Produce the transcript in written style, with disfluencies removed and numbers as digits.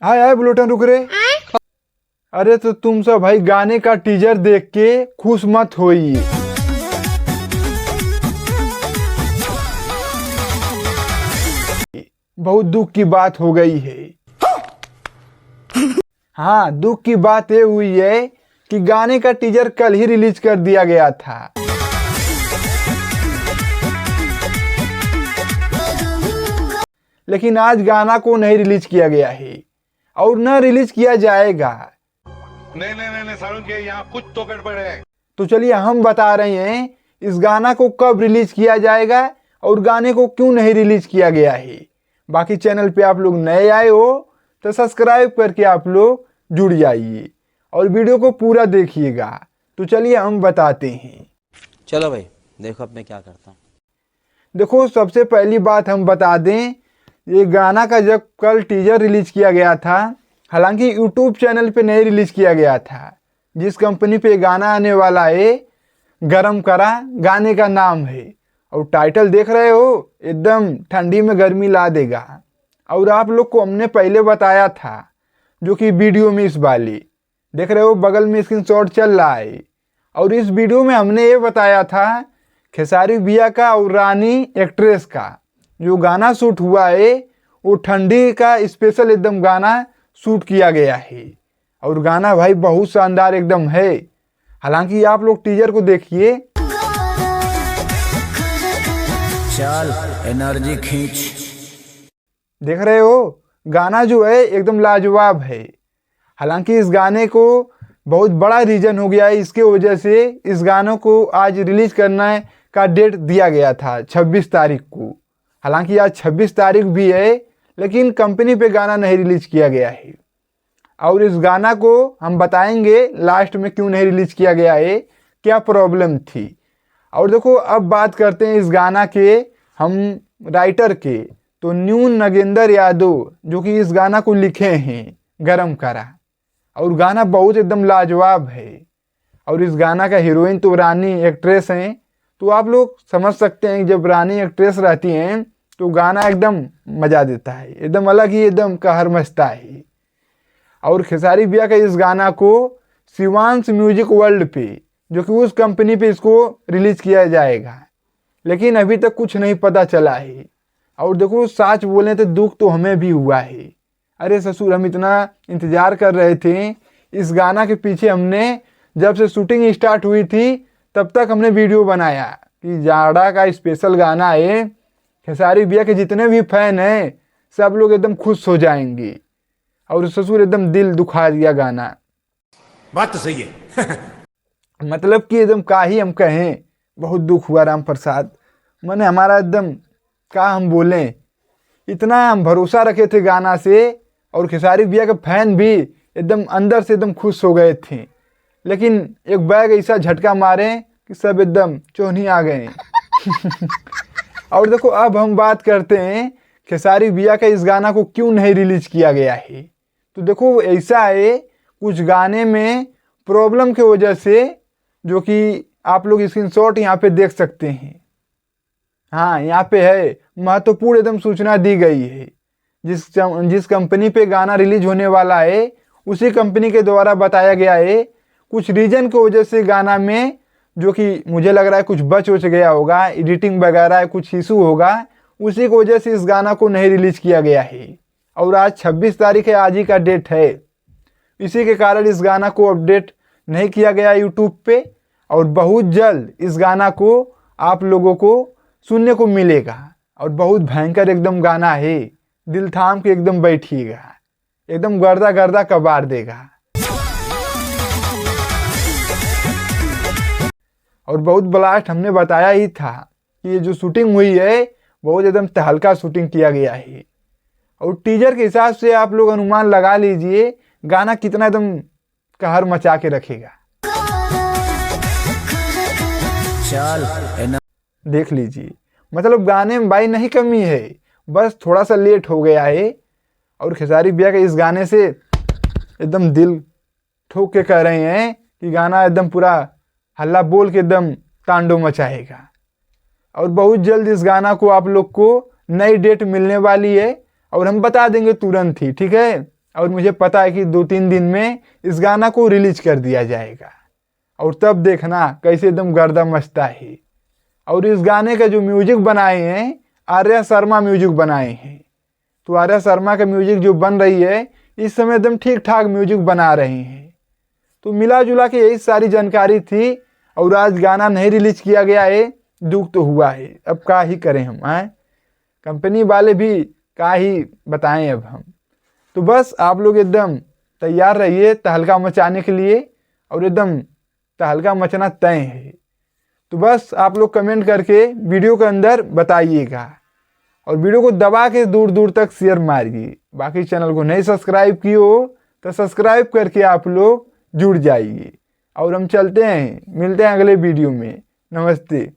हाय हाय bulletin रुक रे। अरे तो तुम सब भाई गाने का टीजर देख के खुश मत होइए। बहुत दुख की बात हो गई है। हाँ, दुख की बात ये हुई है कि गाने का टीजर कल ही रिलीज कर दिया गया था। लेकिन आज गाना को नहीं रिलीज किया गया है और न रिलीज किया जाएगा। नहीं सारुण के यहाँ कुछ तो गड़बड़ है। तो चलिए हम बता रहे हैं इस गाना को कब रिलीज किया जाएगा और गाने को क्यों नहीं रिलीज किया गया है। बाकी चैनल पे आप लोग नए आए हो तो सब्सक्राइब करके आप लोग जुड़ जाइए और वीडियो को पूरा देखिएगा। तो चलिए हम बताते हैं। चलो भाई देखो अब मैं क्या करता हूँ। देखो, सबसे पहली बात हम बता दें, ये गाना का जब कल टीजर रिलीज किया गया था, हालांकि यूट्यूब चैनल पे नहीं रिलीज किया गया था। जिस कंपनी पे गाना आने वाला है, गरम करा गाने का नाम है। और टाइटल देख रहे हो, एकदम ठंडी में गर्मी ला देगा। और आप लोग को हमने पहले बताया था, जो कि वीडियो में इस वाली देख रहे हो, बगल में स्क्रीनशॉट चल रहा है। और इस वीडियो में हमने ये बताया था खेसारी भैया का और रानी एक्ट्रेस का जो गाना शूट हुआ है, वो ठंडी का स्पेशल एकदम गाना शूट किया गया है। और गाना भाई बहुत शानदार एकदम है। हालांकि आप लोग टीजर को देखिए। चल एनर्जी खींच। देख रहे हो, गाना जो है एकदम लाजवाब है। हालांकि इस गाने को बहुत बड़ा रीजन हो गया है, इसके वजह से इस गानों को आज रिलीज करने का डेट दिया गया था 26 तारीख को। हालांकि आज 26 तारीख भी है, लेकिन कंपनी पे गाना नहीं रिलीज किया गया है। और इस गाना को हम बताएंगे लास्ट में क्यों नहीं रिलीज किया गया है, क्या प्रॉब्लम थी। और देखो, अब बात करते हैं इस गाना के हम राइटर के। तो न्यू नगेंद्र यादव जो कि इस गाना को लिखे हैं, गरम करा। और गाना बहुत एकदम लाजवाब है। और इस गाना का हीरोइन तो रानी एक्ट्रेस हैं। तो आप लोग समझ सकते हैं जब रानी एक्ट्रेस रहती हैं तो गाना एकदम मज़ा देता है, एकदम अलग ही एकदम कहर मचता है। और खेसारी भैया का इस गाना को शिवांश म्यूजिक वर्ल्ड पे, जो कि उस कंपनी पे इसको रिलीज किया जाएगा, लेकिन अभी तक कुछ नहीं पता चला है। और देखो, सच बोले तो दुख तो हमें भी हुआ है। अरे ससुर, हम इतना इंतज़ार कर रहे थे इस गाना के पीछे। हमने जब से शूटिंग स्टार्ट हुई थी तब तक हमने वीडियो बनाया कि जाड़ा का स्पेशल गाना है, खेसारी भैया के जितने भी फैन हैं सब लोग एकदम खुश हो जाएंगे। और ससुर एकदम दिल दुखा दिया गाना। बात तो सही है। मतलब कि एकदम का ही हम कहें, बहुत दुख हुआ राम प्रसाद। मैंने हमारा एकदम क्या हम बोलें, इतना हम भरोसा रखे थे गाना से। और खेसारी भैया के फैन भी एकदम अंदर से एकदम खुश हो गए थे। लेकिन एक बैग ऐसा झटका मारे कि सब एकदम चौनी आ गए। और देखो, अब हम बात करते हैं खेसारी भैया का इस गाना को क्यों नहीं रिलीज किया गया है। तो देखो, ऐसा है कुछ गाने में प्रॉब्लम की वजह से, जो कि आप लोग स्क्रीनशॉट यहाँ पे देख सकते हैं। हाँ, यहाँ पे है, महत्वपूर्ण एकदम सूचना दी गई है। जिस कंपनी पे गाना रिलीज होने वाला है, उसी कंपनी के द्वारा बताया गया है कुछ रीजन की वजह से गाना में, जो कि मुझे लग रहा है कुछ बच गया होगा, एडिटिंग वगैरह कुछ इशू होगा, उसी की वजह से इस गाना को नहीं रिलीज किया गया है। और आज 26 तारीख है, आज ही का डेट है। इसी के कारण इस गाना को अपडेट नहीं किया गया यूट्यूब पे। और बहुत जल्द इस गाना को आप लोगों को सुनने को मिलेगा। और बहुत भयंकर एकदम गाना है, दिल थाम के एकदम बैठिएगा, एकदम गर्दा गर्दा कबाड़ देगा। और बहुत ब्लास्ट हमने बताया ही था कि ये जो शूटिंग हुई है बहुत एकदम तहलका शूटिंग किया गया है। और टीजर के हिसाब से आप लोग अनुमान लगा लीजिए गाना कितना एकदम कहर मचा के रखेगा। चल देख लीजिए, मतलब गाने में भाई नहीं कमी है, बस थोड़ा सा लेट हो गया है। और खेसारी भैया के इस गाने से एकदम दिल ठोक के कह रहे हैं कि गाना एकदम पूरा हल्ला बोल के एकदम तांडव मचाएगा। और बहुत जल्द इस गाना को आप लोग को नई डेट मिलने वाली है और हम बता देंगे तुरंत ही, ठीक है। और मुझे पता है कि 2-3 दिन में इस गाना को रिलीज कर दिया जाएगा और तब देखना कैसे एकदम गर्दा मचता है। और इस गाने का जो म्यूजिक बनाए हैं आर्या शर्मा म्यूजिक बनाए हैं। तो आर्या शर्मा का म्यूजिक जो बन रही है इस समय एकदम ठीक ठाक म्यूजिक बना रहे हैं। तो मिला जुला के यही सारी जानकारी थी और आज गाना नहीं रिलीज किया गया है, दुख तो हुआ है। अब क्या ही करें हम, आए कंपनी वाले भी क्या ही बताएं अब हम। तो बस आप लोग एकदम तैयार रहिए तहलका मचाने के लिए और एकदम तहलका मचना तय है। तो बस आप लोग कमेंट करके वीडियो के अंदर बताइएगा और वीडियो को दबा के दूर दूर तक शेयर मारिए। बाकी चैनल को नहीं सब्सक्राइब किए हो तो सब्सक्राइब करके आप लोग जुड़ जाइए। और हम चलते हैं, मिलते हैं अगले वीडियो में। नमस्ते।